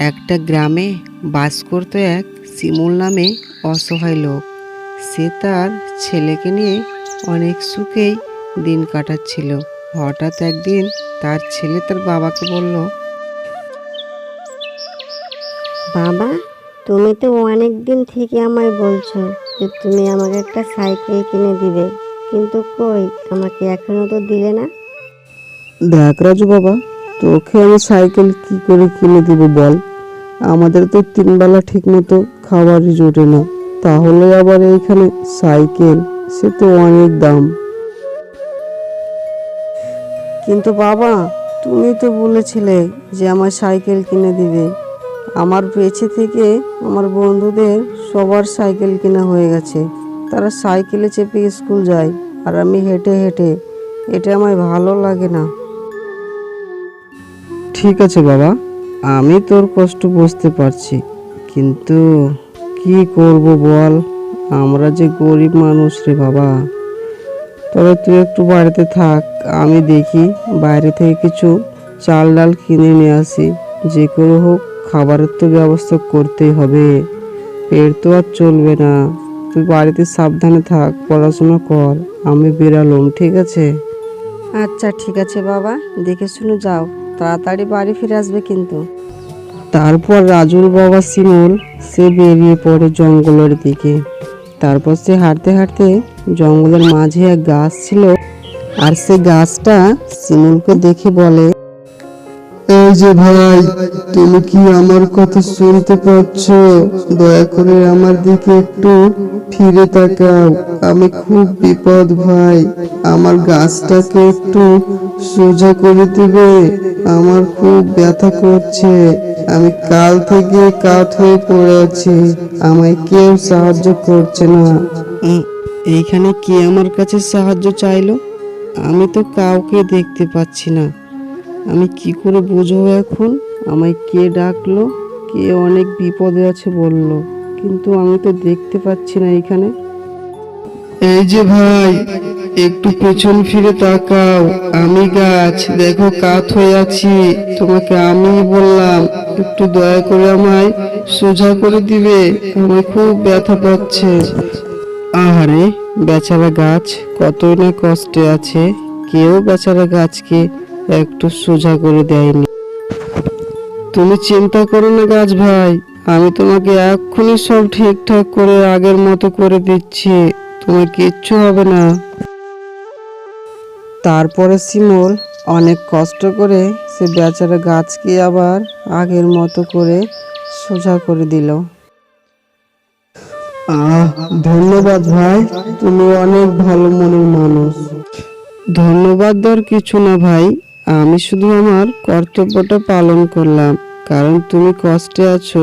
একটা গ্রামে বাস করত এক শিমুল নামে অসহায় লোক। সে তার ছেলেকে নিয়ে অনেক সুখেই দিন কাটাচ্ছিল। হঠাৎ একদিন তার ছেলে তার বাবাকে বলল, বাবা, তুমি তো অনেক দিন থেকে আমায় বলছো যে তুমি আমাকে একটা সাইকেল কিনে দিবে, কিন্তু কই আমাকে এখনো তো দিলে না। দেখ রাজু বাবা, তোকে আমি সাইকেল কি করে কিনে দিব বল? আমাদের তো তিনবেলা ঠিক মতো খাবারই জোটে না, তাহলে আবার এইখানে সাইকেল, সে তো অনেক দাম। কিন্তু বাবা, তুমি তো বলেছিলে যে আমার সাইকেল কিনে দিবে। আমার বেঁচে থেকে আমার বন্ধুদের সবার সাইকেল কেনা হয়ে গেছে, তারা সাইকেলে চেপে স্কুল যায় আর আমি হেঁটে হেঁটে। এটা আমায় ভালো লাগে না। ঠিক আছে বাবা, আমি তোর কষ্ট বুঝতে পারছি, কিন্তু কি করব বল, আমরা যে গরিব মানুষ রে বাবা। তবে তুই একটু বাড়িতে থাক, আমি দেখি বাইরে থেকে কিছু চাল ডাল কিনে নিয়ে আসি। যে করে হোক খাবারের তো ব্যবস্থা করতেই হবে, পেট তো আর চলবে না। তুই বাড়িতে সাবধানে থাক, পড়াশোনা কর, আমি বেরালাম, ঠিক আছে? আচ্ছা ঠিক আছে বাবা, দেখে শুনে যাও, তাড়াতাড়ি বাড়ি ফিরে আসবে কিন্তু। তারপর রাজুর বাবা শিমুল সে বেরিয়ে পড়ে জঙ্গলের দিকে। তারপর সে হাঁটতে হাঁটতে জঙ্গলের মাঝে এক গাছ ছিল, আর সে গাছটা শিমুলকে দেখে বলে, এই যে ভাই, তুমি কি আমার কথা শুনতে পাচ্ছ? দয়া করে আমার দিকে একটু ফিরে তাকাও, আমি খুব বিপদ ভাই, আমার গাছটাকে একটু সোজা করে দিবে, আমার খুব ব্যথা করছে, আমি কাল থেকে কাত হয়ে পড়ে আছি, আমায় কেউ সাহায্য করছে না। এইখানে কে আমার কাছে সাহায্য চাইলো? আমি তো কাউকে দেখতে পাচ্ছি না, আমি কি করে বুঝবো এখন আমায় কে ডাকলো, কে অনেক বিপদে আছে বলল, কিন্তু আমি তো দেখতে পাচ্ছি না এখানে। এই যে ভাই, একটু পেছন ফিরে তাকাও, আমি গাছ, দেখো কাত হয়ে আছি, তোমাকে আমি বললাম একটু দয়া করে আমায় সোজা করে দিবে, আমার খুব ব্যথা পাচ্ছে। আহারে বেচারা গাছ কতই না কষ্টে আছে, কেউ বেচারা গাছকে একটু সোজা করে দেয়নি। তুমি চিন্তা করো না গাছ ভাই, আমি তোমাকে এক্ষুনি সব ঠিকঠাক করে আগের মতো করে দিচ্ছি, তোমার কিচ্ছু হবে না। তারপরে শিমুল অনেক কষ্ট করে সে বেচারা গাছকে আবার আগের মতো করে সোজা করে দিল। ধন্যবাদ ভাই, তুমি অনেক ভালো মনের মানুষ। ধন্যবাদ দেওয়ার কিছু না ভাই, আমি শুধু আমার কর্তব্যটা পালন করলাম, কারণ তুমি কষ্টে আছো,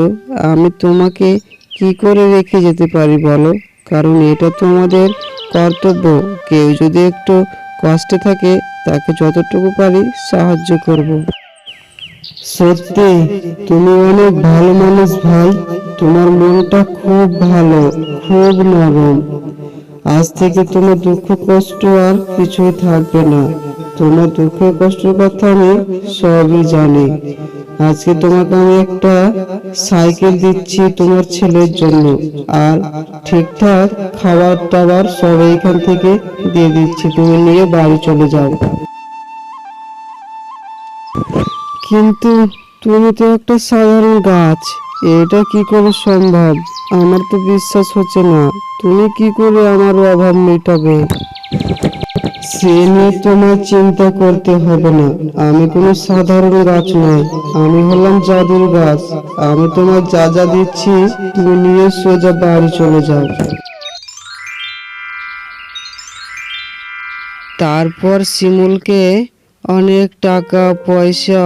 আমি তোমাকে কি করে রেখে যেতে পারি বলো? কারণ এটা তো আমাদের কর্তব্য, কেউ যদি একটু কষ্টে থাকে তাকে যতটুকু পারি সাহায্য করব। সত্যি তুমি অনেক ভালো মানুষ ভাই, তোমার মনটা খুব ভালো, খুব নরম। আজ থেকে তোমার দুঃখ কষ্ট আর কিছুই থাকবে না, তোমার দুঃখ কষ্টের কথা আমি সবই জানি। আজকে তোমাকে আমি একটা সাইকেল দিচ্ছি তোমার ছেলের জন্য, আর ঠিকঠাক খাবার টাবার সব এইখান থেকে দিয়ে দিচ্ছি, তুমি নিয়ে বাড়ি চলে যাও। কিন্তু তুমি তো একটা সাধারণ গাছ, এটা কি করে সম্ভব? আমার তো বিশ্বাস হচ্ছে না, তুমি কি করে আমার অভাব মেটাবে? সে নিয়ে তোমার চিন্তা করতে হবে না, আমি কোনো সাধারণ গাছ নই, আমি হলাম জাদুর গাছ, আমি তোমার যা যা দিচ্ছি তুমি নিয়ে সোজা বাড়ি চলে যাও। তারপর শিমুলকে অনেক টাকা পয়সা,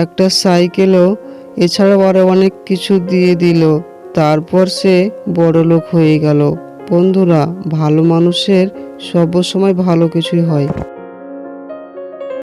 একটা সাইকেলও, এছাড়াও আরো অনেক কিছু দিয়ে দিল। তারপর সে বড়লোক হয়ে গেল। বন্ধুরা, ভালো মানুষের সব সময় ভালো কিছুই হয়।